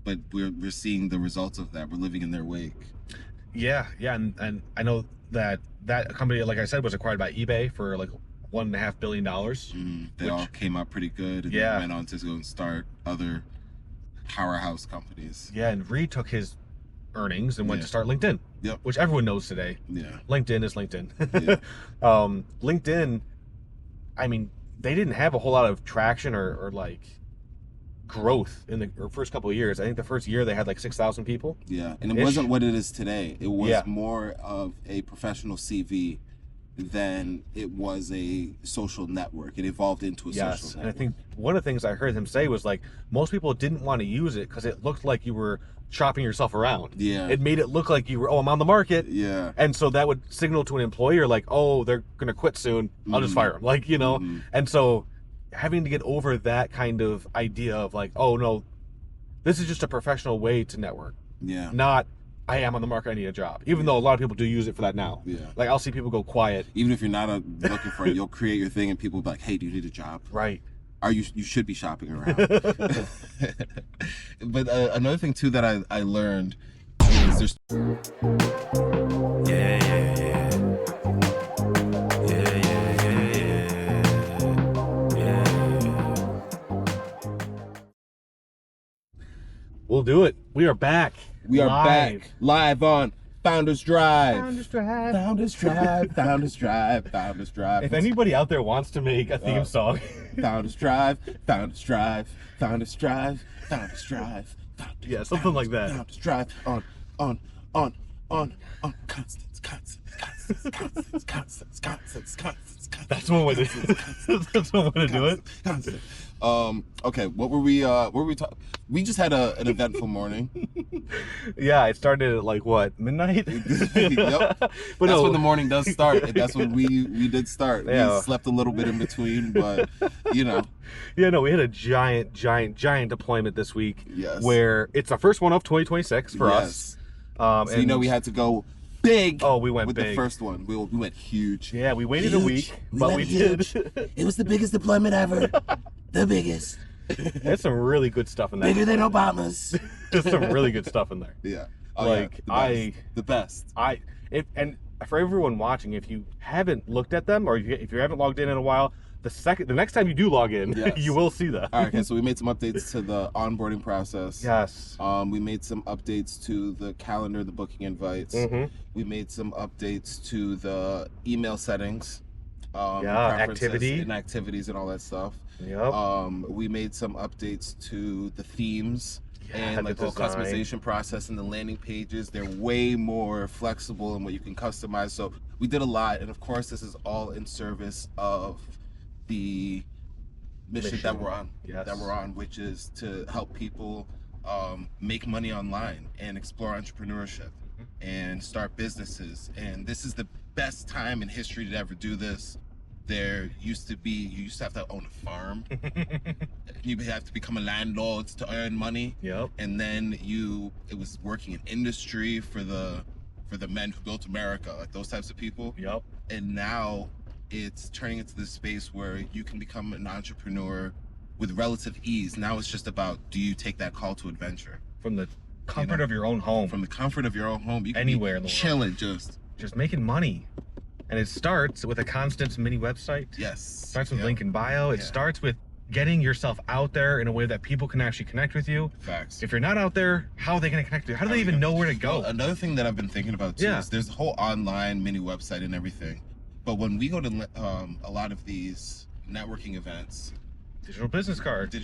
but we're seeing the results of that. We're living in their wake. Yeah, and I know that company, like I said, was acquired by eBay for like $1.5 billion. They all came out pretty good, and then Yeah, went on to go and start other powerhouse companies. yeah, and Reid took his earnings and went Yeah. to start LinkedIn. Yep. Which everyone knows today. Yeah. LinkedIn is LinkedIn. Yeah. LinkedIn, I mean, they didn't have a whole lot of traction or like growth in the first couple of years. I think the first year they had like 6,000 people. Yeah, and it wasn't what it is today. It was Yeah. more of a professional CV than it was a social network. It evolved into a social Yes, and I network. think one of the things I heard him say was like most people didn't want to use it because it looked like you were shopping yourself around. Yeah. It made it look like you were, oh, I'm on the market. Yeah. And so that would signal to an employer like, oh, they're gonna quit soon. I'll just fire them. Like, you know. And so having to get over that kind of idea of like, oh no, this is just a professional way to network. Yeah. Not I am on the market, I need a job. Even though a lot of people do use it for that now. Yeah. Like I'll see people go quiet. Even if you're not looking for it, you'll create your thing, and people will be like, "Hey, do you need a job? Right. You should be shopping around." But another thing too that I learned is there's. We'll do it. We are back. We are live. back live on Founders Drive. Founders Drive. Founders Drive. Founders Drive. Founders Drive. If anybody out there wants to make a theme song, Founders Drive. Founders Drive. Founders Drive. Founders Drive. Yeah, something like that. Founders Drive. On. Constance. That's one way to. That's one way to do it. Okay, what were we talking? We just had an eventful morning. Yeah, it started at like what, midnight? Yep. But that's when the morning does start. And that's when we did start. Yeah. We slept a little bit in between, but you know. Yeah, no, we had a giant deployment this week. Yes. Where it's our first one of 2026 for us. So and you know we had to go big. Oh, we went with big. the first one. We went huge. Yeah, we waited a week, but we did. It was the biggest deployment ever. The biggest. There's some really good stuff in there. Bigger than Obama's. There's some really good stuff in there. Yeah. Like the best. And for everyone watching, if you haven't looked at them or if you haven't logged in a while, the next time you do log in, yes. you will see that. All right, okay, so we made some updates to the onboarding process. Yes. We made some updates to the calendar, the booking invites. We made some updates to the email settings. Activity and activities and all that stuff. Yep. We made some updates to the themes and like the whole customization process and the landing pages. They're way more flexible in what you can customize. So we did a lot, and of course, this is all in service of the mission that we're on. Yes. That we're on, which is to help people make money online and explore entrepreneurship and start businesses. And this is the best time in history to ever do this. You used to have to own a farm. You have to become a landlord to earn money. Yep. And then it was working in industry for the men who built America, like those types of people. Yep. And now it's turning into this space where you can become an entrepreneur with relative ease. Now it's just about, do you take that call to adventure? From the comfort of your own home. From the comfort of your own home. You can anywhere in the chilling, world. Just making money. And it starts with a Constance mini website. Yes. Starts with link in bio. It starts with getting yourself out there in a way that people can actually connect with you. Facts. If you're not out there, how are they going to connect with you? How do they even know where to go? Well, another thing that I've been thinking about too is there's a whole online mini website and everything. But when we go to a lot of these networking events, digital business cards,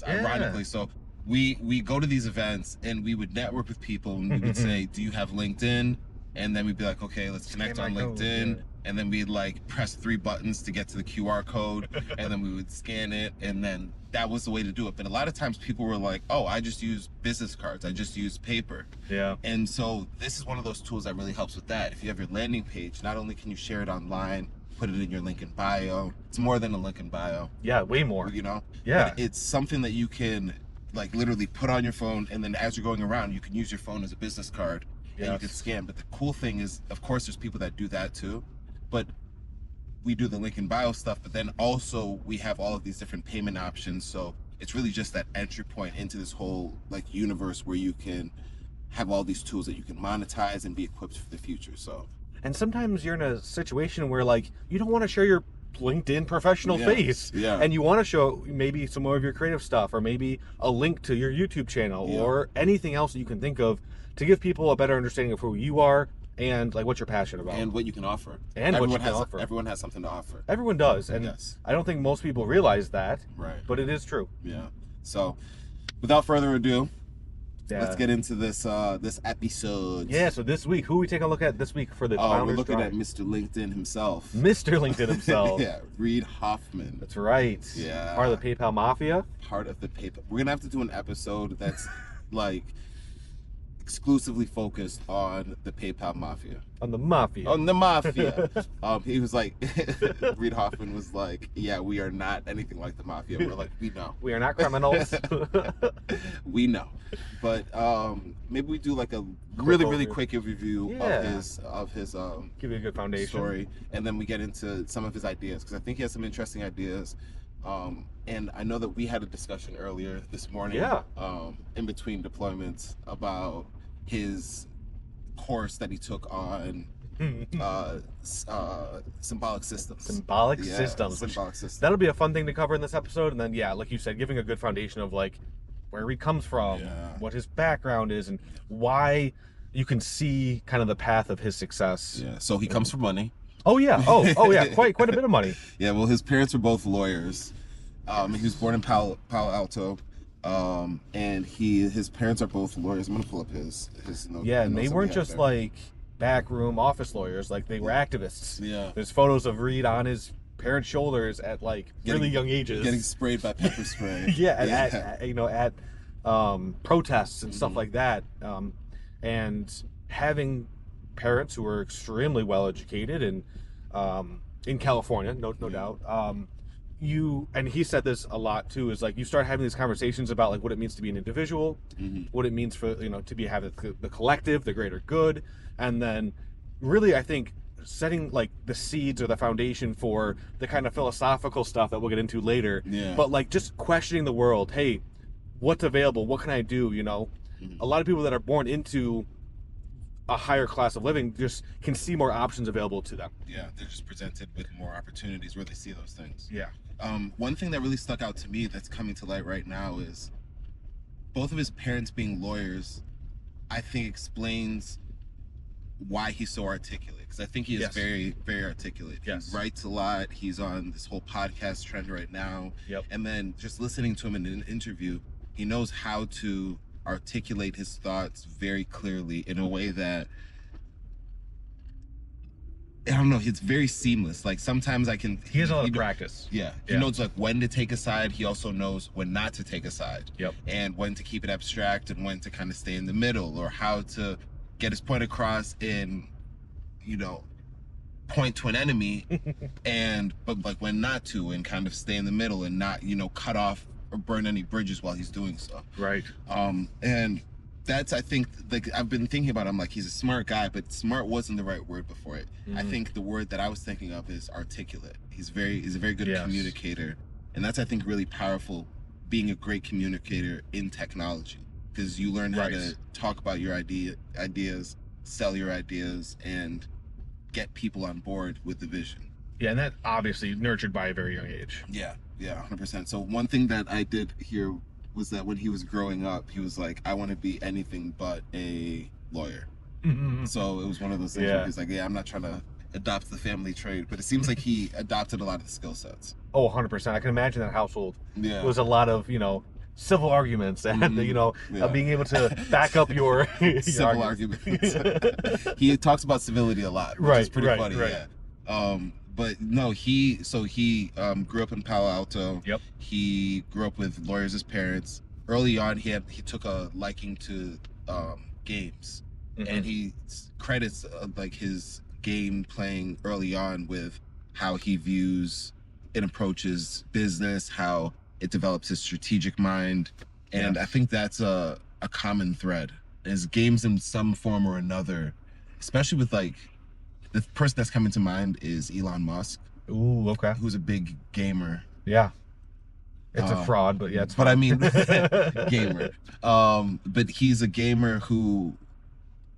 ironically. So we go to these events and we would network with people and we would say, do you have LinkedIn? And then we'd be like, okay, let's connect on LinkedIn. Code, and then we'd like press 3 buttons to get to the QR code. And then we would scan it. And then that was the way to do it. But a lot of times people were like, oh, I just use business cards. I just use paper. Yeah. And so this is one of those tools that really helps with that. If you have your landing page, not only can you share it online, put it in your link in bio. It's more than a link in bio. Yeah, way more. You know? Yeah. But it's something that you can like literally put on your phone. And then as you're going around, you can use your phone as a business card. And you can scan. But the cool thing is, of course, there's people that do that too. But we do the link in bio stuff, but then also we have all of these different payment options. So it's really just that entry point into this whole like universe where you can have all these tools that you can monetize and be equipped for the future. So, and sometimes you're in a situation where like you don't want to share your LinkedIn professional face, and you want to show maybe some more of your creative stuff, or maybe a link to your YouTube channel, or anything else that you can think of to give people a better understanding of who you are and like what you're passionate about and what you can offer. And everyone what you can has, offer. Everyone has something to offer. Everyone does, and I don't think most people realize that. Right. But it is true. Yeah. So, without further ado, let's get into this this episode. Yeah. So this week, who are we taking a look at this week for the Founders we're looking Drive? at Mr. LinkedIn himself. Mr. LinkedIn himself. Yeah, Reid Hoffman. That's right. Yeah. Part of the PayPal Mafia. Part of the PayPal. We're gonna have to do an episode that's like exclusively focused on the PayPal Mafia. On the Mafia. On the Mafia. He was like, Reid Hoffman was like, yeah, we are not anything like the Mafia. We're like, we know. We are not criminals. We know. But maybe we do like a really quick review of his give you a good foundation story, and then we get into some of his ideas, because I think he has some interesting ideas. And I know that we had a discussion earlier this morning, in between deployments, about his course that he took on symbolic systems. Symbolic systems. That'll be a fun thing to cover in this episode. And then, like you said, giving a good foundation of like where he comes from, what his background is, and why you can see kind of the path of his success. Yeah. So he comes from money. Oh yeah. Oh yeah. Quite a bit of money. Yeah. Well, his parents were both lawyers. He was born in Palo Alto. And his parents are both lawyers. I'm gonna pull up his notes. Yeah, and they weren't just like backroom office lawyers, like they were activists. Yeah. There's photos of Reid on his parents' shoulders at like really young ages. Getting sprayed by pepper spray. At protests and stuff like that. And having parents who were extremely well educated and in California, no doubt. And he said this a lot too, is like you start having these conversations about like what it means to be an individual, what it means for to have the collective, the greater good, and then really I think setting like the seeds or the foundation for the kind of philosophical stuff that we'll get into later. But like just questioning the world. Hey, what's available? What can I do? A lot of people that are born into a higher class of living just can see more options available to them. Yeah, they're just presented with more opportunities where they see those things. Yeah. One thing that really stuck out to me that's coming to light right now is both of his parents being lawyers, I think explains why he's so articulate. Because I think he is very, very articulate. Yes. He writes a lot. He's on this whole podcast trend right now. Yep. And then just listening to him in an interview, he knows how to articulate his thoughts very clearly in a way that, I don't know, it's very seamless. Like sometimes he has a lot of practice. Yeah. He knows like when to take a side. He also knows when not to take a side. Yep. And when to keep it abstract and when to kind of stay in the middle, or how to get his point across in, point to an enemy but like when not to, and kind of stay in the middle and not, cut off or burn any bridges while he's doing so. Right. And that's, I think, like I've been thinking about, I'm like, he's a smart guy, but smart wasn't the right word before it. I think the word that I was thinking of is articulate. He's a very good communicator. And that's, I think, really powerful, being a great communicator in technology, because you learn how to talk about your ideas, sell your ideas, and get people on board with the vision. Yeah, and that obviously nurtured by a very young age. Yeah, 100%. So one thing that I did hear was that when he was growing up, he was like, I want to be anything but a lawyer. So it was one of those things where he's like, I'm not trying to adopt the family trade, but it seems like he adopted a lot of the skill sets. Oh, 100%. I can imagine that household. Yeah. It was a lot of, civil arguments and, being able to back up your civil arguments. He talks about civility a lot, which is pretty funny. Yeah. But no, he grew up in Palo Alto. Yep. He grew up with lawyers as parents. Early on, he took a liking to games, and he credits like his game playing early on with how he views and approaches business, how it develops his strategic mind, and I think that's a common thread. Is games in some form or another, especially with like. The person that's coming to mind is Elon Musk. Ooh, okay. Who's a big gamer. Yeah. It's a fraud, but yeah, it's but fine. I mean, gamer. But he's a gamer who,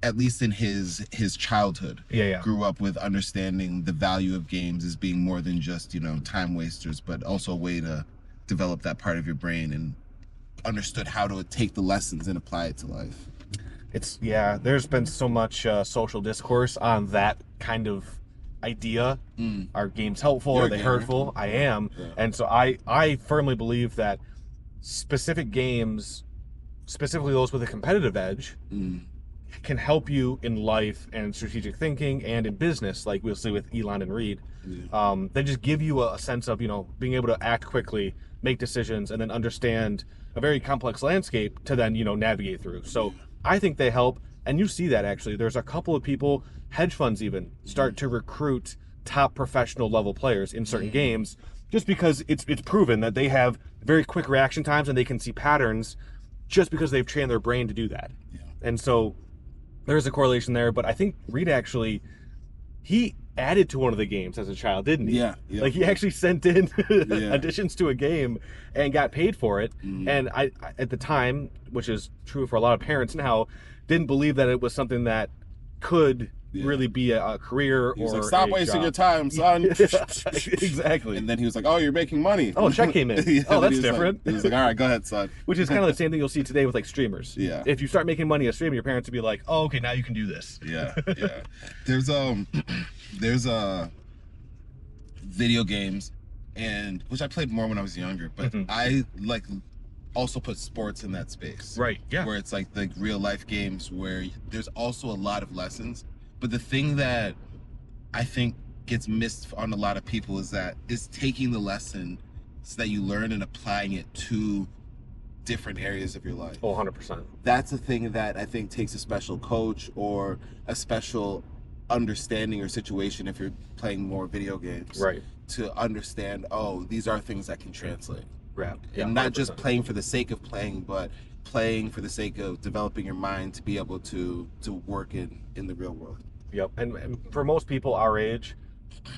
at least in his childhood, grew up with understanding the value of games as being more than just, you know, time wasters, but also a way to develop that part of your brain, and understood how to take the lessons and apply it to life. There's been so much social discourse on that kind of idea. Are games helpful? Are they hurtful? I am. Yeah. And so I firmly believe that specific games, specifically those with a competitive edge, can help you in life and strategic thinking and in business, like we'll see with Elon and Reid. They just give you a sense of, you know, being able to act quickly, make decisions, and then understand a very complex landscape to then, you know, navigate through. So I think they help, and you see that actually. There's a couple of people, hedge funds even, start to recruit top professional level players in certain games, just because it's proven that they have very quick reaction times and they can see patterns just because they've trained their brain to do that. And so there's a correlation there, but I think Reid actually, he added to one of the games as a child, didn't he? Like he actually sent in additions to a game and got paid for it. And I at the time, which is true for a lot of parents now, didn't believe that it was something that could really be a career. He was like, stop wasting your time, son. Exactly. And then he was like, oh, you're making money. Oh, a check came in. Oh, that's different. He was like, all right, go ahead, son. Which is kind of the same thing you'll see today with like streamers. If you start making money as a streamer, your parents would be like, oh, okay, now you can do this. There's video games, and which I played more when I was younger, but I like also put sports in that space. Where it's like the real life games where there's also a lot of lessons. But the thing that I think gets missed on a lot of people is taking the lesson that you learn and applying it to different areas of your life. Oh, 100%. That's a thing that I think takes a special coach or a special understanding or situation if you're playing more video games. To understand, oh, these are things that can translate. And not 100%. Just playing for the sake of playing, but playing for the sake of developing your mind to be able to work in the real world. And for most people our age,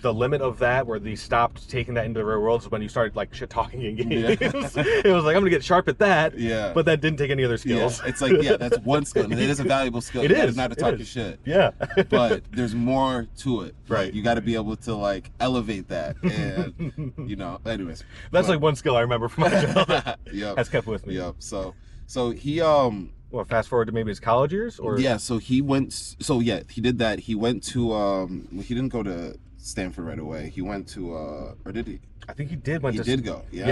the limit of that, where they stopped taking that into the real world, is when you started like shit talking in games. It was like, I'm gonna get sharp at that. But that didn't take any other skills. It's like, that's one skill, and it is a valuable skill. It is not to talk your shit. But there's more to it. You got to be able to like elevate that, and you know. Anyways, that's like one skill I remember from my childhood. Has kept with me. So he Well, fast forward to maybe his college years, or so he went. So he did that. He went to he didn't go to Stanford right away. He went to or did he? I think he did. He did go. He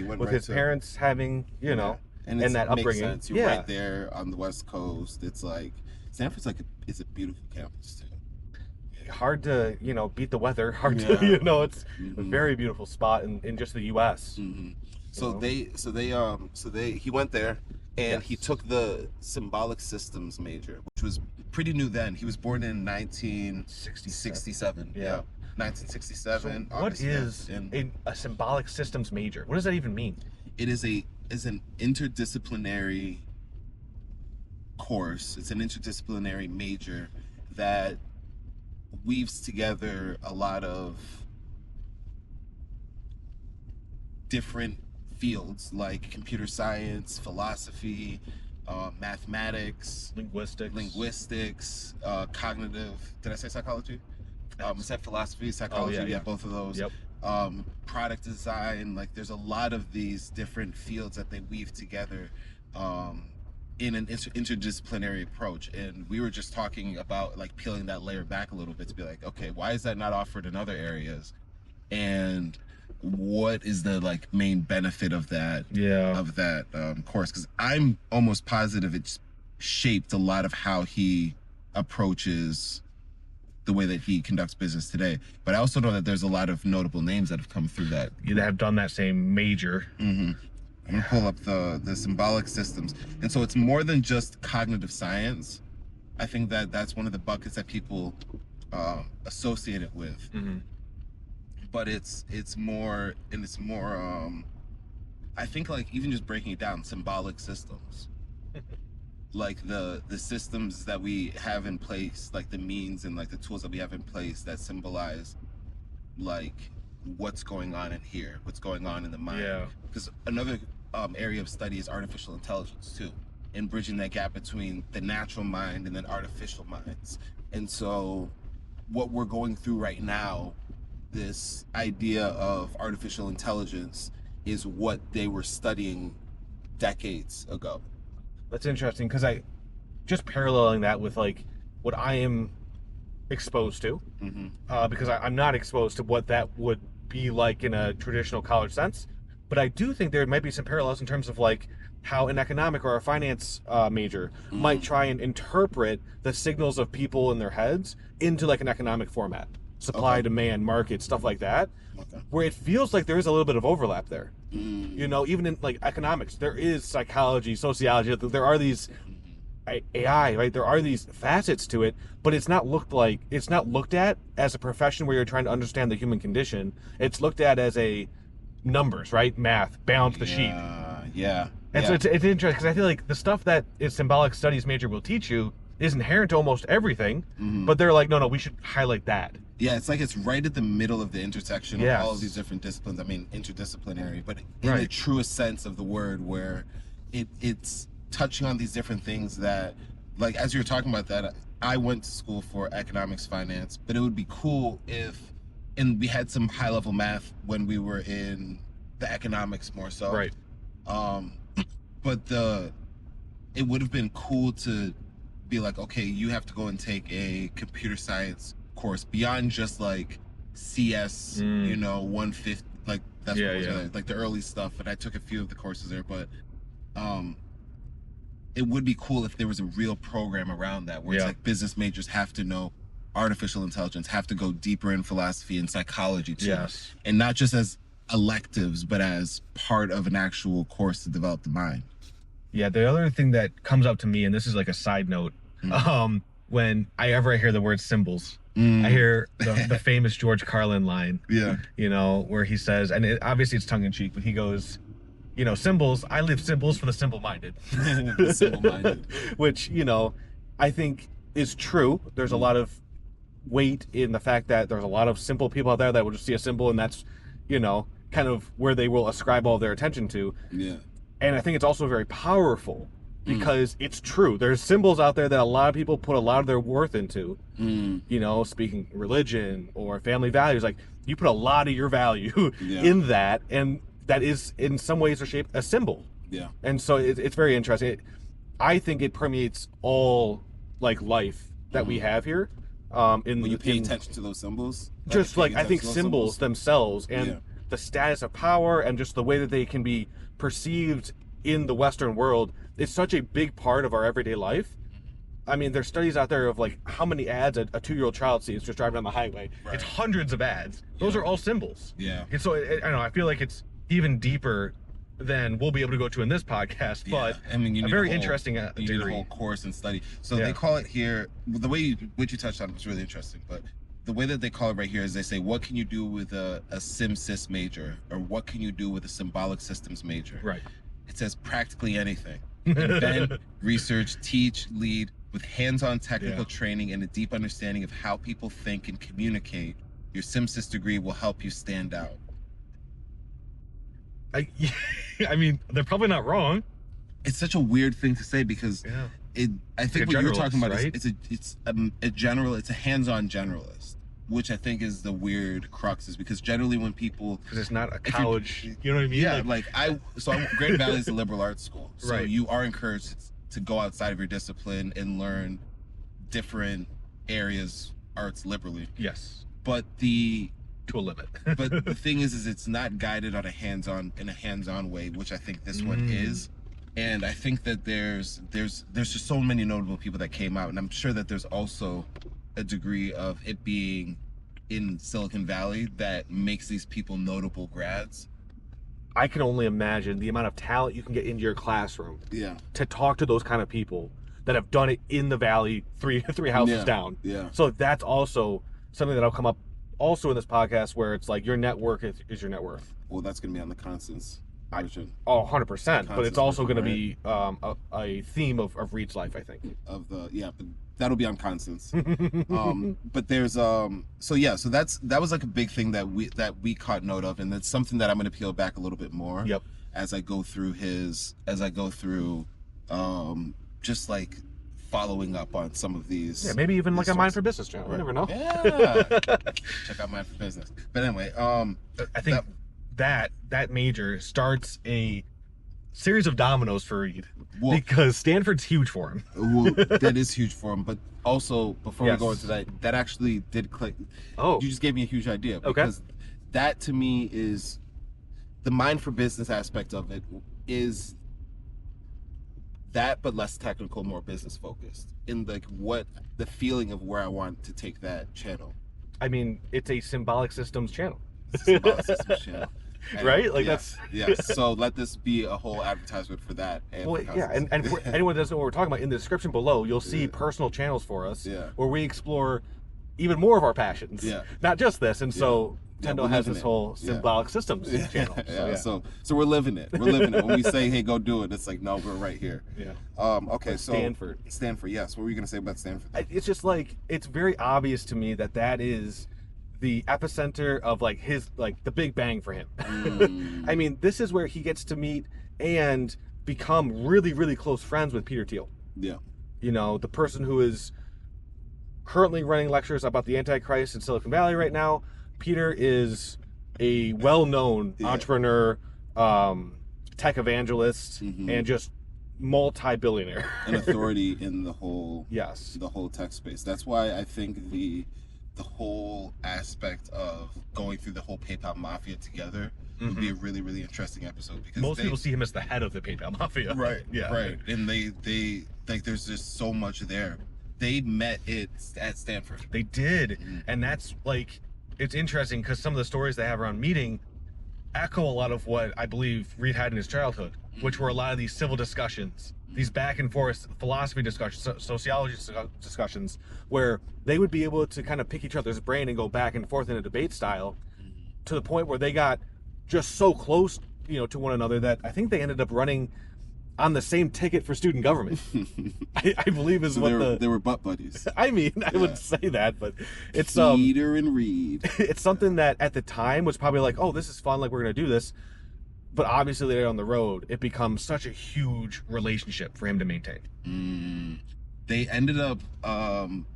went with his parents having, you know, and that upbringing. Sense. You're right there on the West Coast. It's like Stanford's like it's a beautiful campus too. Hard to, you know, beat the weather. Hard to, you know, it's a very beautiful spot in just the U.S. So he went there. And he took the symbolic systems major, which was pretty new then. He was born in 1967. 1967. So what is a symbolic systems major? What does that even mean? It is an interdisciplinary course. It's an interdisciplinary major that weaves together a lot of different fields like computer science, philosophy, mathematics, linguistics, cognitive. Did I say psychology? I said philosophy, psychology. Both of those. Product design. Like, there's a lot of these different fields that they weave together in an interdisciplinary approach. And we were just talking about like peeling that layer back a little bit to be like, okay, why is that not offered in other areas? And what is the like main benefit of that course? Because I'm almost positive it's shaped a lot of how he approaches the way that he conducts business today. But I also know that there's a lot of notable names that have come through that have done that same major. I'm gonna pull up the symbolic systems, and so it's more than just cognitive science. I think that that's one of the buckets that people associate it with. But it's more I think like even just breaking it down, symbolic systems. Like the systems that we have in place, like the means and like the tools that we have in place that symbolize like what's going on in here, what's going on in the mind. Yeah. Because another area of study is artificial intelligence too, and bridging that gap between the natural mind and then artificial minds. And so what we're going through right now, this idea of artificial intelligence, is what they were studying decades ago. That's interesting, because I just paralleling that with like what I am exposed to, because I'm not exposed to what that would be like in a traditional college sense, but I do think there might be some parallels in terms of like how an economic or a finance major might try and interpret the signals of people in their heads into like an economic format, supply, demand, market, stuff like that, where it feels like there is a little bit of overlap there. You know, even in like economics, there is psychology, sociology, there are these AI, right? There are these facets to it, but it's not looked at as a profession where you're trying to understand the human condition. It's looked at as a numbers, right? Math, balance the sheet. And so it's interesting, because I feel like the stuff that a symbolic studies major will teach you is inherent to almost everything, but they're like, no, we should highlight that. Yeah, it's like it's right at the middle of the intersection of all of these different disciplines. I mean, interdisciplinary, but in the truest sense of the word, where it's touching on these different things that, like, as you're talking about that, I went to school for economics, finance, but it would be cool if, and we had some high level math when we were in the economics more so. Right. But it would have been cool to be like, okay, you have to go and take a computer science course beyond just like CS, 150, like that's what was like the early stuff. And I took a few of the courses there, but it would be cool if there was a real program around that where it's like business majors have to know artificial intelligence, have to go deeper in philosophy and psychology too. Yes. And not just as electives, but as part of an actual course to develop the mind. Yeah, the other thing that comes up to me, and this is like a side note, when I hear the word symbols, I hear the famous George Carlin line, where he says, and obviously it's tongue-in-cheek, but he goes, symbols, I leave symbols for the simple-minded. The simple-minded. Which, I think is true. There's a lot of weight in the fact that there's a lot of simple people out there that will just see a symbol, and that's, kind of where they will ascribe all their attention to. Yeah. And I think it's also very powerful, because it's true. There's symbols out there that a lot of people put a lot of their worth into, speaking religion or family values. Like, you put a lot of your value in that, and that is in some ways or shape a symbol. Yeah. And so it's very interesting. I think it permeates all like life that we have here. When you pay attention to those symbols? Just like, I think symbols themselves and the status of power and just the way that they can be perceived in the Western world, it's such a big part of our everyday life. I mean, there's studies out there of like how many ads a 2-year-old child sees just driving down the highway. Right. It's hundreds of ads. Those are all symbols. Yeah. And so I don't know. I feel like it's even deeper than we'll be able to go to in this podcast. But I mean, you need very a whole, interesting. You need a whole course and study. So they call it here. The way what you touched on was really interesting, but the way that they call it right here is they say, what can you do with a SimSys major, or what can you do with a symbolic systems major? Right. It says practically anything. Invent, research, teach, lead with hands-on technical training and a deep understanding of how people think and communicate. Your SimSys degree will help you stand out. I mean, they're probably not wrong. It's such a weird thing to say, because I think what you're talking about is it's a hands-on generalist, which I think is the weird crux, is because generally when people, because it's not a college, you know what I mean? Yeah, Grand Valley is a liberal arts school, so you are encouraged to go outside of your discipline and learn different areas, arts liberally. Yes, but to a limit. But the thing is it's not guided on in a hands-on way, which I think this one is. And I think that there's just so many notable people that came out, and I'm sure that there's also a degree of it being in Silicon Valley that makes these people notable grads. I can only imagine the amount of talent you can get into your classroom to talk to those kind of people that have done it in the Valley, three houses down. Yeah. So that's also something that'll come up also in this podcast, where it's like your network is your net worth. Well, that's going to be on the constants. version. 100%. But it's also going to be a theme of Reid's life, I think. But that'll be on Constance. But there's so that was like a big thing that we caught note of, and that's something that I'm going to peel back a little bit more. Yep. As I go through just like following up on some of these. Yeah, maybe even like a Mind for Business channel. Right. You never know. Yeah. Check out Mind for Business. But anyway, I think that major starts a series of dominoes for Reid, because Stanford's huge for him. Well, that is huge for him. But also, before we go into that actually did click. Oh, you just gave me a huge idea, because that to me is the Mind for Business aspect of it is that, but less technical, more business focused in like what the feeling of where I want to take that channel. I mean, it's a symbolic systems channel. It's a symbolic systems channel. Right? Like that's so let this be a whole advertisement for that. And and for anyone that doesn't know what we're talking about, in the description below, you'll see personal channels for us where we explore even more of our passions. Yeah. Not just this. And so Tendo has this whole symbolic systems channel. So we're living it. We're living it. When we say, hey, go do it, it's like, no, we're right here. Yeah. Okay, so Stanford, yes. What were you gonna say about Stanford? It's just like, it's very obvious to me that is the epicenter of like his, like the big bang for him. I mean, this is where he gets to meet and become really, really close friends with Peter Thiel. Yeah. You know, the person who is currently running lectures about the Antichrist in Silicon Valley right now. Peter is a well-known entrepreneur, tech evangelist, and just multi-billionaire. An authority in the whole the whole tech space. That's why I think the whole aspect of going through the whole PayPal mafia together would be a really, really interesting episode, because most people see him as the head of the PayPal mafia. Right. Yeah. Right. And they like, there's just so much there. They met it at Stanford. They did, and that's like, it's interesting because some of the stories they have around meeting echo a lot of what I believe Reid had in his childhood, which were a lot of these civil discussions, these back and forth philosophy discussions, sociology discussions, where they would be able to kind of pick each other's brain and go back and forth in a debate style, to the point where they got just so close, to one another, that I think they ended up running on the same ticket for student government. I believe is what they were butt buddies. I mean, I would say that, but it's Peter and Reid. It's something that at the time was probably like, oh, this is fun, like we're gonna do this. But obviously later on the road, it becomes such a huge relationship for him to maintain. They ended up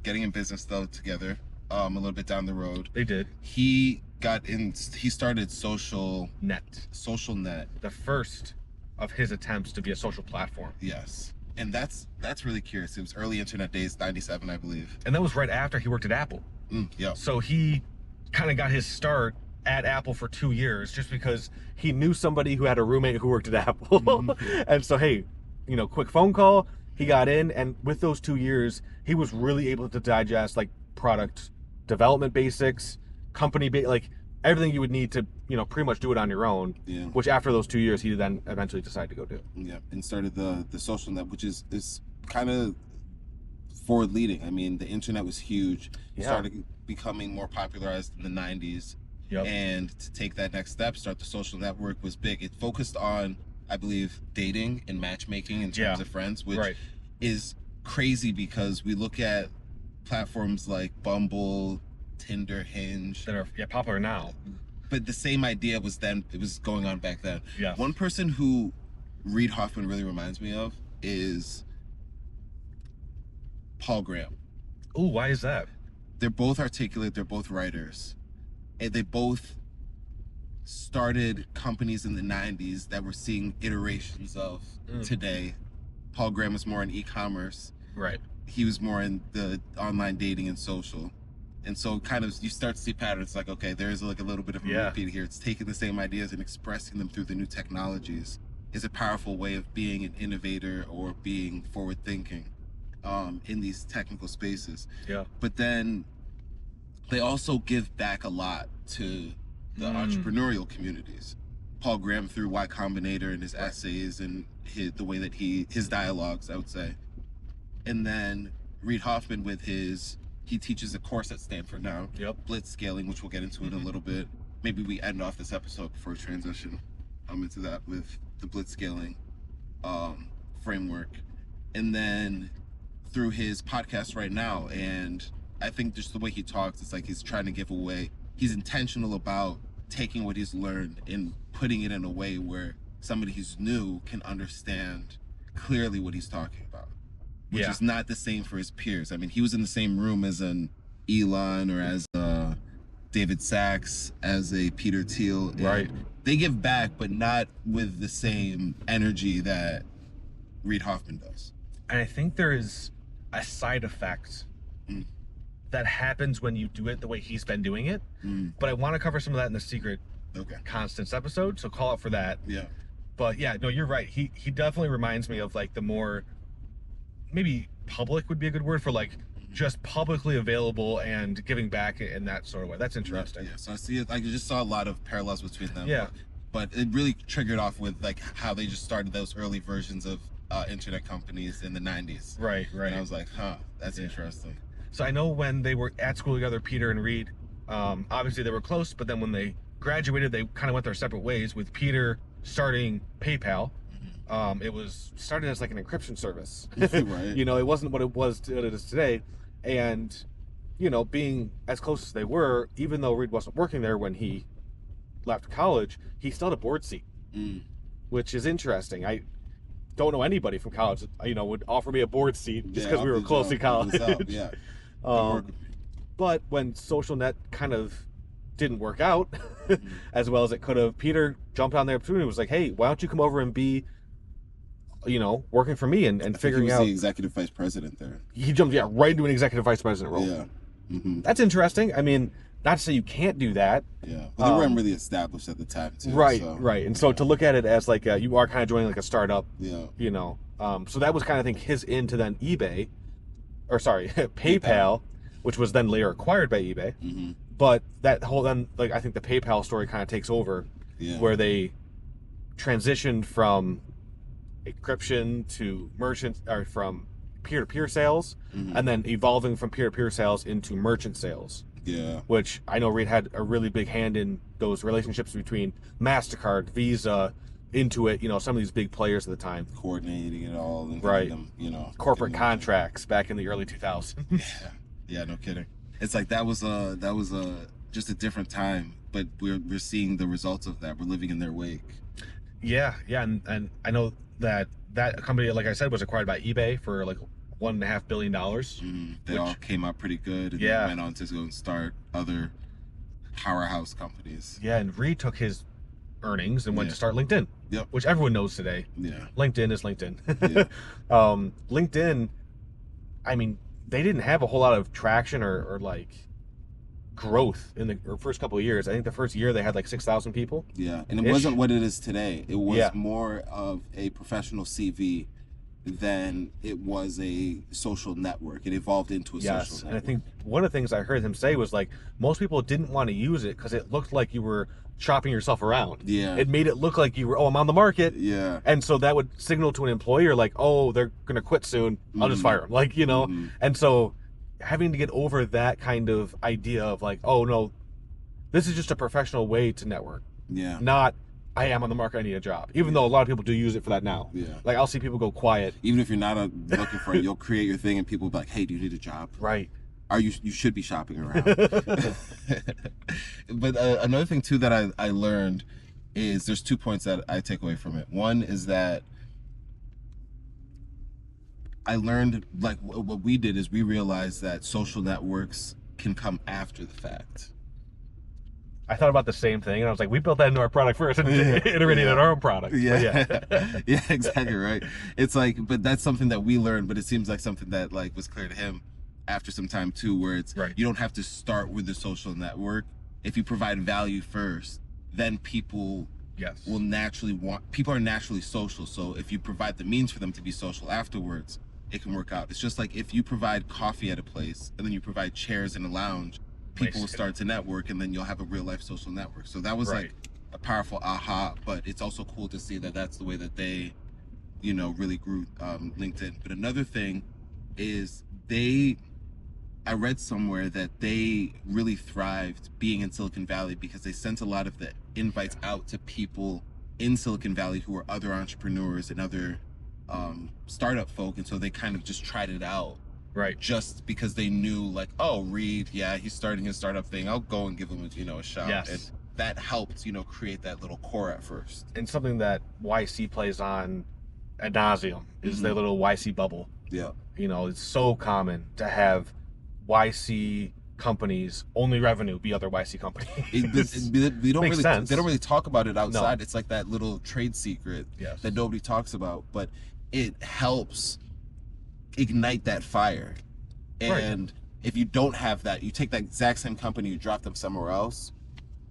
getting in business though together a little bit down the road. They did. He started Social Net. The first of his attempts to be a social platform. Yes. And that's really curious. It was early internet days, 97, I believe. And that was right after he worked at Apple. Yeah. So he kind of got his start at Apple for 2 years just because he knew somebody who had a roommate who worked at Apple. And so, hey, quick phone call, he got in, and with those 2 years, he was really able to digest like product development basics, company like everything you would need to, pretty much do it on your own. Yeah. Which after those 2 years, he then eventually decided to go do. Yeah, and started the social net, which is kind of forward leading. I mean, the internet was huge. It started becoming more popularized in the 90s. Yep. And to take that next step, start the social network was big. It focused on, I believe, dating and matchmaking in terms of friends, which is crazy because we look at platforms like Bumble, Tinder, Hinge that are popular now, but the same idea was going on back then. Yeah. One person who Reid Hoffman really reminds me of is Paul Graham. Ooh, why is that? They're both articulate, they're both writers, and they both started companies in the 90s that we're seeing iterations of today. Paul Graham was more in e-commerce. Right. He was more in the online dating and social. And so kind of you start to see patterns like, okay, there's like a little bit of a repeat here. It's taking the same ideas and expressing them through the new technologies is a powerful way of being an innovator or being forward thinking in these technical spaces. Yeah. But then they also give back a lot to the entrepreneurial communities. Paul Graham through Y Combinator and his essays and the way that his dialogues, I would say. And then Reid Hoffman with he teaches a course at Stanford now, blitz scaling, which we'll get into in a little bit. Maybe we end off this episode before we transition. I'm into that with the blitzscaling framework. And then through his podcast right now, and I think just the way he talks, it's like he's trying to give away, he's intentional about taking what he's learned and putting it in a way where somebody who's new can understand clearly what he's talking about, which is not the same for his peers. I mean, he was in the same room as an Elon or as David Sachs, as a Peter Thiel. Right. They give back, but not with the same energy that Reid Hoffman does. And I think there is a side effect that happens when you do it the way he's been doing it. But I want to cover some of that in the Secret Constants episode, so call out for that. Yeah. But yeah, no, you're right. He definitely reminds me of like the more, maybe public would be a good word for, like just publicly available and giving back in that sort of way. That's interesting. Yeah. So I see it. I just saw a lot of parallels between them. Yeah. But it really triggered off with like how they just started those early versions of internet companies in the 90s. Right. And I was like, that's interesting. So I know when they were at school together, Peter and Reid, obviously they were close, but then when they graduated, they kind of went their separate ways, with Peter starting PayPal. It was started as like an encryption service. Right. You know, it wasn't what it is today. And, you know, being as close as they were, even though Reid wasn't working there when he left college, he still had a board seat, which is interesting. I don't know anybody from college that, you know, would offer me a board seat just because we were close to college. Yeah. But when SocialNet kind of didn't work out as well as it could have, Peter jumped on the opportunity and was like, hey, why don't you come over and be, you know, working for me and figuring out. He was the executive vice president there. He jumped, right into an executive vice president role. Yeah. That's interesting. I mean, not to say you can't do that. Yeah. But they weren't really established at the time, too. Right. And so to look at it as like, you are kind of joining like a startup, you know. So that was kind of, I think, his into then PayPal, which was then later acquired by eBay. But that whole then, like, I think the PayPal story kind of takes over, where they transitioned from encryption to merchant, or from peer-to-peer sales, and then evolving from peer-to-peer sales into merchant sales. Yeah. Which I know Reid had a really big hand in those relationships between MasterCard, Visa, Intuit, you know, some of these big players at the time. Coordinating it all. And them, you know. Corporate contracts back in the early 2000s. Yeah, no kidding. It's like that was just a different time, but we're seeing the results of that. We're living in their wake. Yeah, and I know that company, like I said, was acquired by eBay for like $1.5 billion. They all came out pretty good, and then went on to go and start other powerhouse companies. Yeah, and Reid took his earnings and went to start LinkedIn. Yep. Which everyone knows today. Yeah. LinkedIn is LinkedIn. Yeah. LinkedIn, I mean, they didn't have a whole lot of traction or like growth in the first couple of years. I think the first year they had like 6,000 people. Yeah, and it wasn't what it is today. It was more of a professional CV than it was a social network. It evolved into a social network. And I think one of the things I heard him say was like, most people didn't want to use it because it looked like you were shopping yourself around. Yeah. It made it look like you were, I'm on the market. Yeah. And so that would signal to an employer like, oh, they're going to quit soon. I'll just fire them. Like, you know, and so having to get over that kind of idea of like, oh no, this is just a professional way to network. Yeah. Not, I am on the market, I need a job. Even though a lot of people do use it for that now. Yeah. Like I'll see people go quiet. Even if you're not looking for it, you'll create your thing and people will be like, hey, do you need a job? Right. You should be shopping around. But another thing too that I learned is there's 2 points that I take away from it. One is that I learned, like, what we did is we realized that social networks can come after the fact. I thought about the same thing, and I was like, we built that into our product first and iterated on our own product. Yeah. Yeah, exactly right. It's like, but that's something that we learned, but it seems like something that like was clear to him after some time too, where it's you don't have to start with the social network. If you provide value first, then people will naturally people are naturally social. So if you provide the means for them to be social afterwards, it can work out. It's just like if you provide coffee at a place and then you provide chairs in a lounge, people will start to network, and then you'll have a real life social network. So that was like a powerful aha, but it's also cool to see that that's the way that they, you know, really grew LinkedIn. But another thing is I read somewhere that they really thrived being in Silicon Valley because they sent a lot of the invites out to people in Silicon Valley who were other entrepreneurs and other startup folk, and so they kind of just tried it out. Right. Just because they knew, like, oh, Reid, yeah, he's starting his startup thing. I'll go and give him, a shot. Yes. And that helped, create that little core at first. And something that YC plays on ad nauseum is their little YC bubble. Yeah. It's so common to have YC companies only revenue be other YC companies. They don't Makes really sense. They don't really talk about it outside. No. It's like that little trade secret Yes. that nobody talks about, but it helps ignite that fire. And if you don't have that, you take that exact same company, you drop them somewhere else,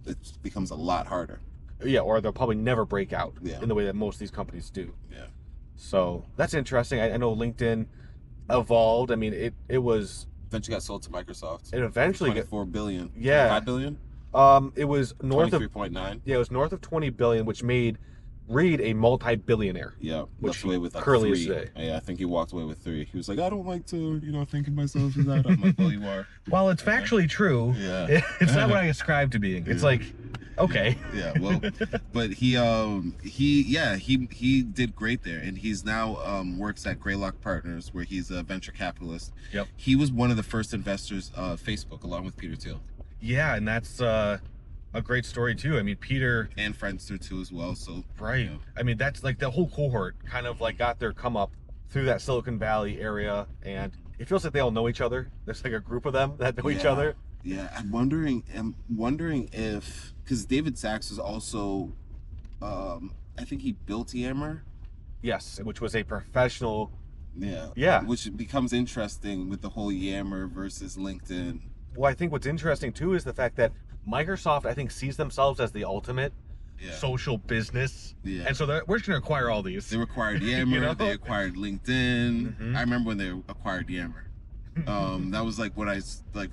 it becomes a lot harder. Yeah, or they'll probably never break out Yeah. in the way that most of these companies do. Yeah. So that's interesting. I know LinkedIn evolved. I mean, it was. Eventually got sold to Microsoft. It eventually got $24 billion. Yeah. $5 billion. It was north of 23.9. Yeah, it was north of 20 billion, which made Reid a multi-billionaire. Yeah, which walked away with like currently is 3. today. Yeah, I think he walked away with 3. He was like, I don't like to, think of myself as that. I'm like, well, you are. While it's factually true, Yeah. it's not what I ascribe to being. It's like, okay. Yeah, well, but he did great there, and he's now works at Greylock Partners, where he's a venture capitalist. Yep. He was one of the first investors of Facebook, along with Peter Thiel. Yeah, and that's a great story too. I mean, Peter and Friendster too as well. So right. I mean, that's like the whole cohort kind of like got their come up through that Silicon Valley area, and it feels like they all know each other. There's like a group of them that know each other. Yeah, I'm wondering if, because David Sachs is also, I think he built Yammer. Yes, which was a professional. Yeah. Yeah. Which becomes interesting with the whole Yammer versus LinkedIn. Well, I think what's interesting too is the fact that Microsoft, I think, sees themselves as the ultimate social business. Yeah. And so we're just going to acquire all these. They acquired Yammer. They acquired LinkedIn. Mm-hmm. I remember when they acquired Yammer. That was like when I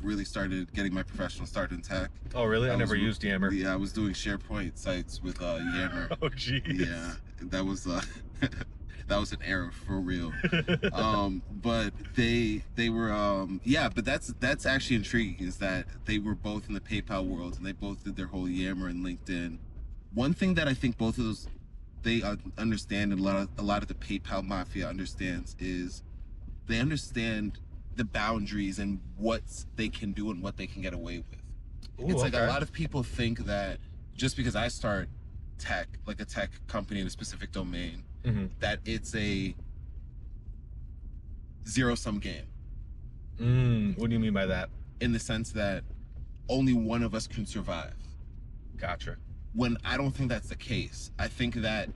really started getting my professional start in tech. Oh, really? I never used Yammer. Yeah, I was doing SharePoint sites with Yammer. Oh, jeez. Yeah, that was that was an error for real. But they were but that's actually intriguing, is that they were both in the PayPal world, and they both did their whole Yammer and LinkedIn. One thing that I think both of those they understand, and a lot of the PayPal mafia understands, is they understand the boundaries and what they can do and what they can get away with. Ooh, it's like a lot of people think that just because I start tech, like a tech company in a specific domain, that it's a zero-sum game. What do you mean by that? In the sense that only one of us can survive. Gotcha. When I don't think that's the case. I think that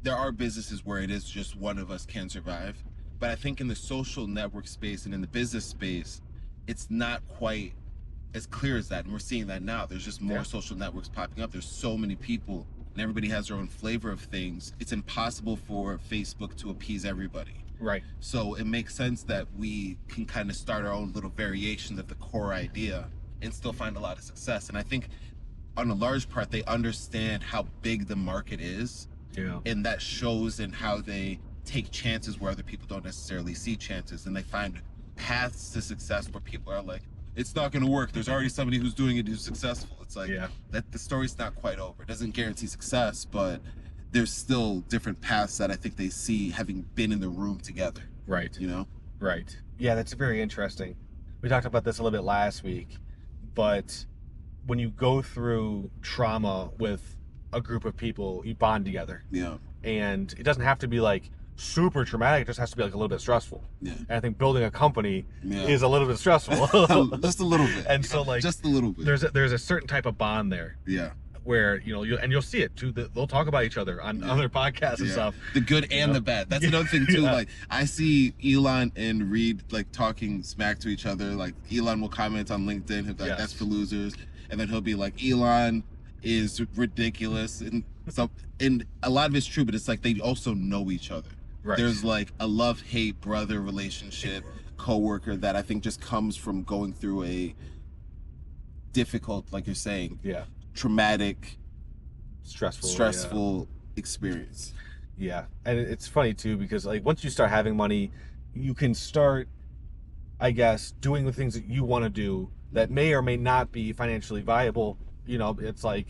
there are businesses where it is just one of us can survive. But I think in the social network space and in the business space, it's not quite as clear as that. And we're seeing that now. There's just more social networks popping up. There's so many people, and everybody has their own flavor of things. It's impossible for Facebook to appease everybody. Right. So it makes sense that we can kind of start our own little variations of the core idea and still find a lot of success. And I think on a large part, they understand how big the market is. Yeah. And that shows in how they take chances where other people don't necessarily see chances, and they find paths to success where people are like, it's not going to work. There's already somebody who's doing it who's successful. It's like that the story's not quite over. It doesn't guarantee success, but there's still different paths that I think they see having been in the room together. Right. Right. Yeah, that's very interesting. We talked about this a little bit last week, but when you go through trauma with a group of people, you bond together. Yeah. And it doesn't have to be like super traumatic. It just has to be like a little bit stressful. Yeah. And I think building a company is a little bit stressful. Just a little bit. And so like just a little bit. There's a certain type of bond there. Yeah. Where you'll see it too. They'll talk about each other on other podcasts and stuff. The good and the bad. That's another thing too. Like I see Elon and Reid like talking smack to each other. Like Elon will comment on LinkedIn, he'll be like, "That's for losers," and then he'll be like, "Elon is ridiculous," and so and a lot of it's true, but it's like they also know each other. Right. There's like a love-hate brother relationship, coworker that I think just comes from going through a difficult, like you're saying, traumatic, stressful experience. Yeah, and it's funny too because like once you start having money, you can start, I guess, doing the things that you want to do that may or may not be financially viable. It's like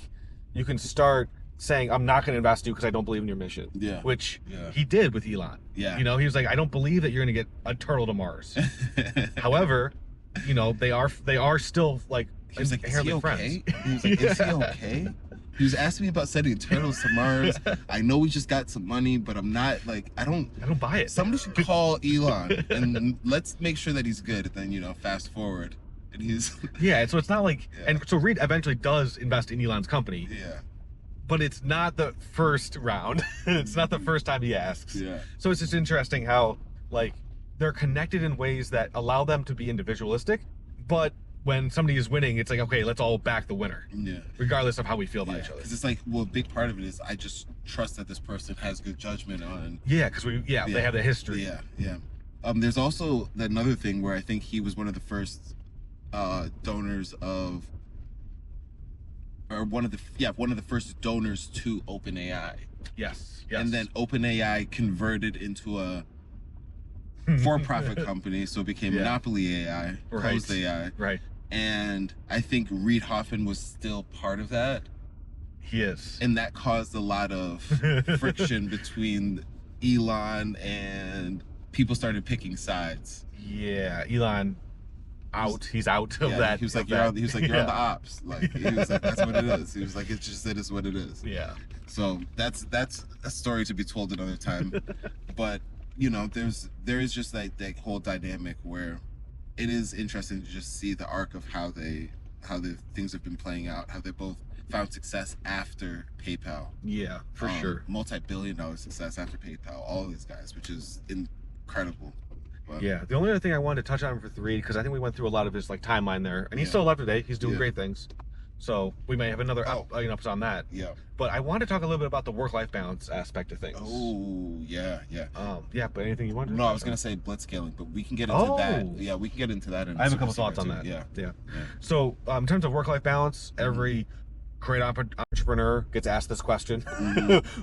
you can start saying, I'm not going to invest in you because I don't believe in your mission. Yeah. Which he did with Elon. Yeah. You know, he was like, I don't believe that you're going to get a turtle to Mars. However, you know, they are still like, he was like, is he okay? Friends. He was like, is he okay? He was asking me about sending turtles to Mars. I know we just got some money, but I'm not like, I don't buy it. Somebody should call Elon and let's make sure that he's good. And then, you know, fast forward. And he's yeah, so it's not like and so Reid eventually does invest in Elon's company. Yeah. But it's not the first round. It's not the first time he asks. Yeah. So it's just interesting how like they're connected in ways that allow them to be individualistic, but when somebody is winning, it's like, okay, let's all back the winner. Yeah. Regardless of how we feel about each other. Because it's like, well, a big part of it is I just trust that this person has good judgment on. Yeah, because they have the history. Yeah, yeah. There's also another thing where I think he was one of the first donors of, or one of the first donors to OpenAI. Yes. And then OpenAI converted into a for-profit company, so it became Monopoly AI, Closed AI. Right. And I think Reid Hoffman was still part of that. He is. And that caused a lot of friction between Elon, and people started picking sides. Yeah, Elon he's out of that. He was like, you're on the ops. Like, he was like, that's what it is. He was like, it is what it is. Yeah. So that's a story to be told another time. But you know, there is just that whole dynamic where it is interesting to just see the arc of how the things have been playing out, how they both found success after PayPal. Yeah, for sure. Multi-billion-dollar success after PayPal, all of these guys, which is incredible. But, yeah, the only other thing I wanted to touch on for Reid, because I think we went through a lot of his like timeline there, and he's still alive today. He's doing great things. So we may have another episode on that. Yeah. But I want to talk a little bit about the work-life balance aspect of things. Oh, yeah. Yeah, but anything you want to No, I was going to say blitzscaling, but we can get into that. Yeah, we can get into that. I have a couple thoughts on that. Yeah. So in terms of work-life balance, every great entrepreneur gets asked this question.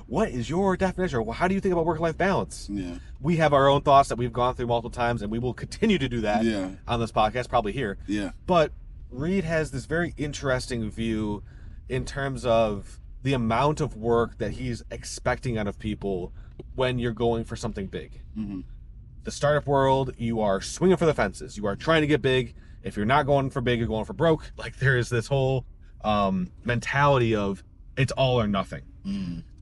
What is your definition? Or how do you think about work-life balance? Yeah. We have our own thoughts that we've gone through multiple times, and we will continue to do that on this podcast, probably here. Yeah. But Reid has this very interesting view in terms of the amount of work that he's expecting out of people when you're going for something big. The startup world, you are swinging for the fences. You are trying to get big. If you're not going for big, you're going for broke. Like, there is this whole mentality of it's all or nothing.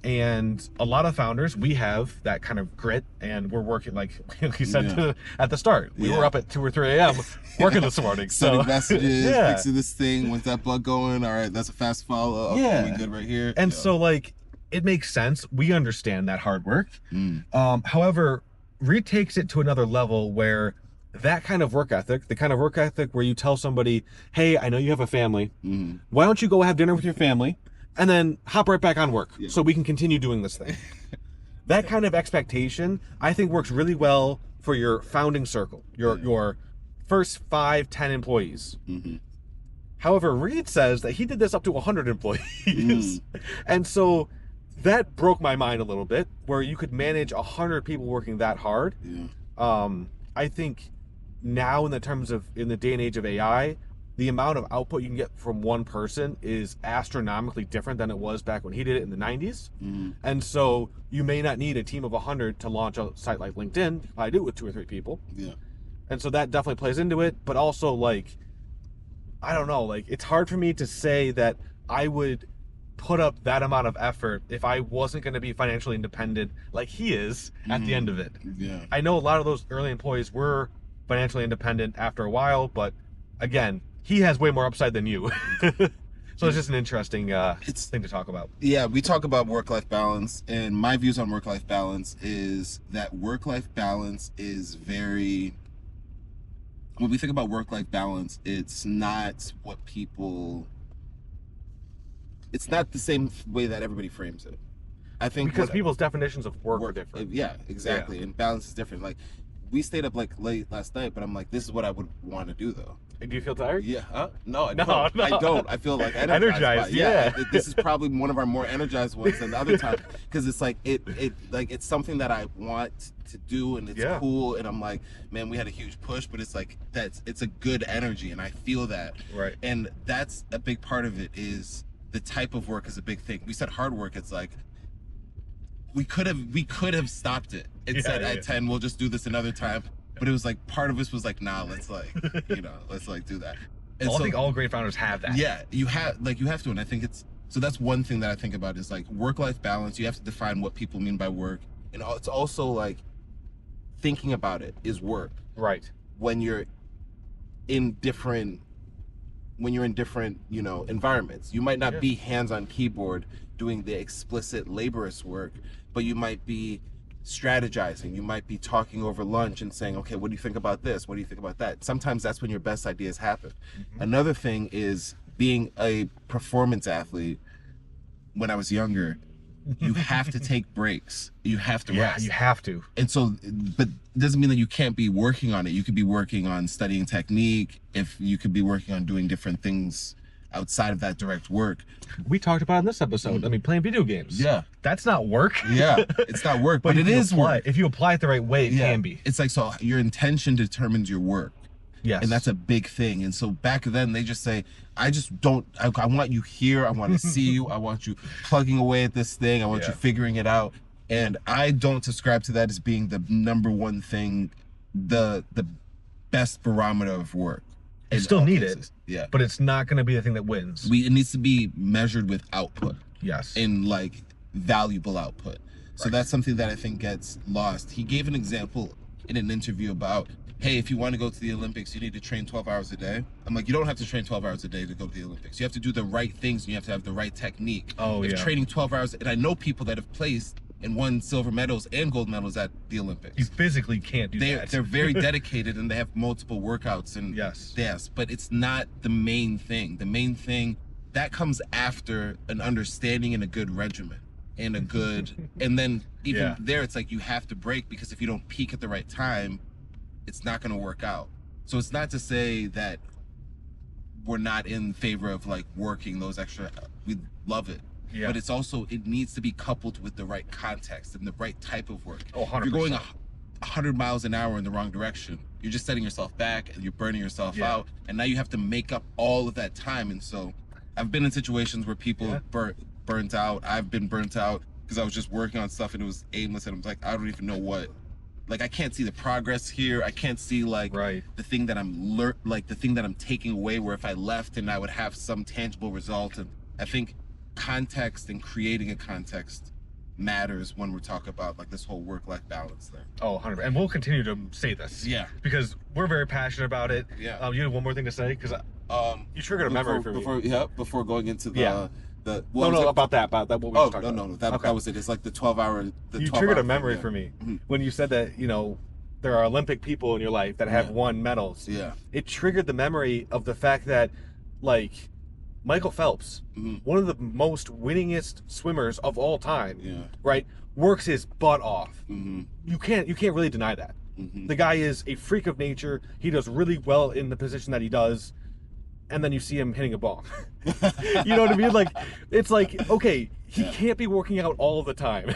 And a lot of founders, we have that kind of grit, and we're working, like you said at the start. We were up at 2 or 3 a.m. working this morning. Sending messages, fixing this thing. When's that bug going? All right, that's a fast follow. Okay, we good right here. And so, like, it makes sense. We understand that hard work. However, Reid takes it to another level where that kind of work ethic, the kind of work ethic where you tell somebody, hey, I know you have a family. Why don't you go have dinner with your family and then hop right back on work so we can continue doing this thing? That kind of expectation, I think, works really well for your founding circle, your first 5-10 employees. However, Reid says that he did this up to 100 employees. And so that broke my mind a little bit, where you could manage 100 people working that hard. I think now in the day and age of AI, the amount of output you can get from one person is astronomically different than it was back when he did it in the 90s. And so you may not need a team of 100 to launch a site like LinkedIn. I do it with 2 or 3 people. And so that definitely plays into it. But also, like, I don't know, like, it's hard for me to say that I would put up that amount of effort if I wasn't going to be financially independent like he is at the end of it. I know a lot of those early employees were financially independent after a while, but again, he has way more upside than you. So it's just an interesting thing to talk about. Yeah, we talk about work-life balance, and my views on work-life balance is that work-life balance is very... When we think about work-life balance, it's not what people... It's not the same way that everybody frames it. I think because people's definitions of work are different. Yeah, exactly. And balance is different. Like, we stayed up like late last night, but I'm like, this is what I would want to do though. Do you feel tired? Yeah. No, I don't. I don't. I feel like energized. This is probably one of our more energized ones than the other time, because it's like it's something that I want to do, and it's cool, and I'm like, man, we had a huge push, but it's like it's a good energy, and I feel that. Right. And that's a big part of it is the type of work is a big thing. We said hard work. It's like we could have stopped it and said at 10 we'll just do this another time. But it was like part of us was like, nah, let's like let's like do that. And I think all great founders have that. Yeah, you have to, and I think it's so that's one thing that I think about is like work-life balance. You have to define what people mean by work, and it's also like thinking about it is work. Right. When you're in different environments, you might not be hands on keyboard doing the explicit laborious work, but you might be strategizing. You might be talking over lunch and saying, okay, what do you think about this? What do you think about that? Sometimes that's when your best ideas happen. Another thing is being a performance athlete. When I was younger, you have to take breaks. You have to rest. You have to. And so, but it doesn't mean that you can't be working on it. You could be working on studying technique. If you could be working on doing different things outside of that direct work. We talked about in this episode. I mean, playing video games. Yeah. That's not work. Yeah. It's not work, but it is work. If you apply it the right way, it can be. It's like, so your intention determines your work. Yes. And that's a big thing. And so back then they just say, I want you here. I want to see you. I want you plugging away at this thing. I want you figuring it out. And I don't subscribe to that as being the number one thing, the best barometer of work. You still need it. Yeah. But it's not going to be the thing that wins. It needs to be measured with output. Yes. And like valuable output. So that's something that I think gets lost. He gave an example in an interview about, hey, if you want to go to the Olympics, you need to train 12 hours a day. I'm like, you don't have to train 12 hours a day to go to the Olympics. You have to do the right things and you have to have the right technique. If training 12 hours, and I know people that have placed and won silver medals and gold medals at the Olympics. You physically can't do that. They're very dedicated and they have multiple workouts. And yes, but it's not the main thing. The main thing, that comes after an understanding and a good regimen. And a good, and then even there, it's like you have to break, because if you don't peak at the right time, it's not going to work out. So it's not to say that we're not in favor of like working those extra, we love it. Yeah. But it's also, it needs to be coupled with the right context and the right type of work. Oh, 100%. If you're going 100 miles an hour in the wrong direction, you're just setting yourself back and you're burning yourself out. And now you have to make up all of that time. And so I've been in situations where people burnt out. I've been burnt out because I was just working on stuff and it was aimless, and I'm like, I don't even know what, like, I can't see the progress here. I can't see like the thing that I'm taking away, where if I left and I would have some tangible result. And I think context and creating a context matters when we're talking about like this whole work-life balance thing. Oh, 100%. And we'll continue to say this. Yeah. Because we're very passionate about it. Yeah. You have one more thing to say? Because you triggered a memory for me. Before going into the about that what we were talking about. That was it. It's like the 12-hour. You triggered a memory for me when you said that, you know, there are Olympic people in your life that have won medals. Yeah. It triggered the memory of the fact that, like, Michael Phelps, one of the most winningest swimmers of all time, right, works his butt off. You can't really deny that. The guy is a freak of nature. He does really well in the position that he does. And then you see him hitting a ball. You know what I mean? Like, it's like, okay, he can't be working out all the time.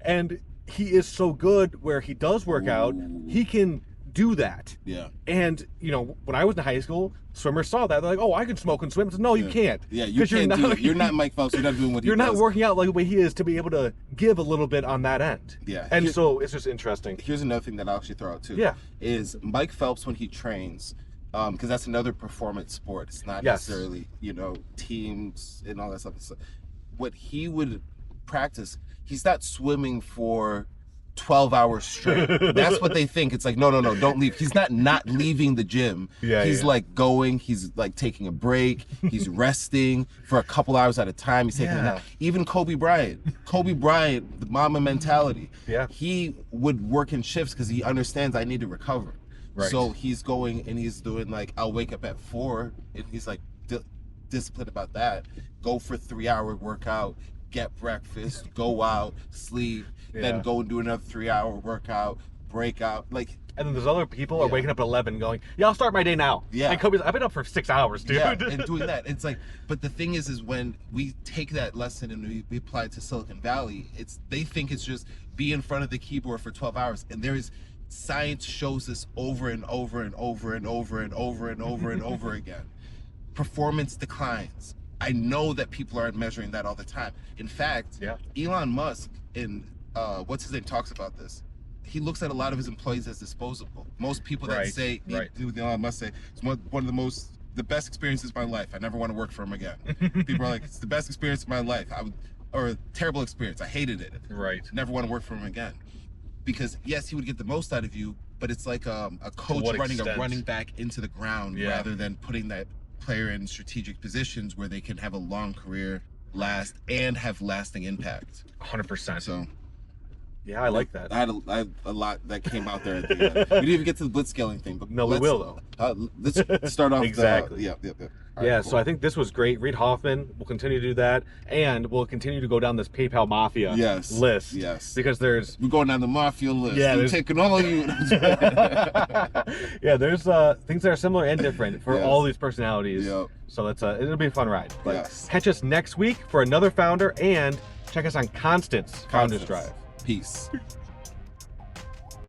And he is so good where he does work out. He can do that. Yeah. And, you know, when I was in high school, swimmers saw that. They're like, oh, I can smoke and swim. So, no, you can't. Yeah, you can't do it. You're not Mike Phelps. You're not doing what he does. You're not working out like the way he is to be able to give a little bit on that end. Yeah. And so it's just interesting. Here's another thing that I'll actually throw out, too. Yeah. Is Mike Phelps, when he trains, because that's another performance sport. It's not necessarily, you know, teams and all that stuff. So what he would practice, he's not swimming for 12 hours straight. That's what they think. It's like, no, don't leave. He's not leaving the gym. He's like going, he's like taking a break. He's resting for a couple hours at a time. He's taking a nap. Even Kobe Bryant, the Mamba mentality. Yeah. He would work in shifts because he understands I need to recover. Right. So he's going and he's doing like, I'll wake up at 4 and he's like disciplined about that. Go for 3-hour workout, get breakfast, go out, sleep, then go and do another 3-hour workout, break out. Like, and then there's other people are waking up at 11 going, I'll start my day now. Yeah. And Kobe's, I've been up for 6 hours, dude. Yeah, and doing that. It's like, but the thing is when we take that lesson and we apply it to Silicon Valley, they think it's just be in front of the keyboard for 12 hours. And science shows this over and over and over and over and over and over and over again. Performance declines. I know that people aren't measuring that all the time. In fact, Elon Musk in what's his name talks about this. He looks at a lot of his employees as disposable. Most people that say Elon Musk say it's one of the best experiences of my life. I never want to work for him again. People are like, it's the best experience of my life. Or a terrible experience. I hated it. Right. Never want to work for him again. Because yes, he would get the most out of you, but it's like a coach running a running back into the ground rather than putting that player in strategic positions where they can have a long career, last, and have lasting impact. 100%. So. Yeah, I like that. I had a lot that came out there at the end. We didn't even get to the blitzscaling thing, but no, we will though. Let's start off. Exactly. Yeah. Right, cool. So I think this was great. Reid Hoffman will continue to do that, and we'll continue to go down this PayPal Mafia list. Yes. Because we're going down the Mafia list. Yeah, we're taking all of you. Yeah, there's things that are similar and different for all these personalities. Yep. So it'll be a fun ride. But catch us next week for another founder, and check us on Constance Founders Drive. Peace.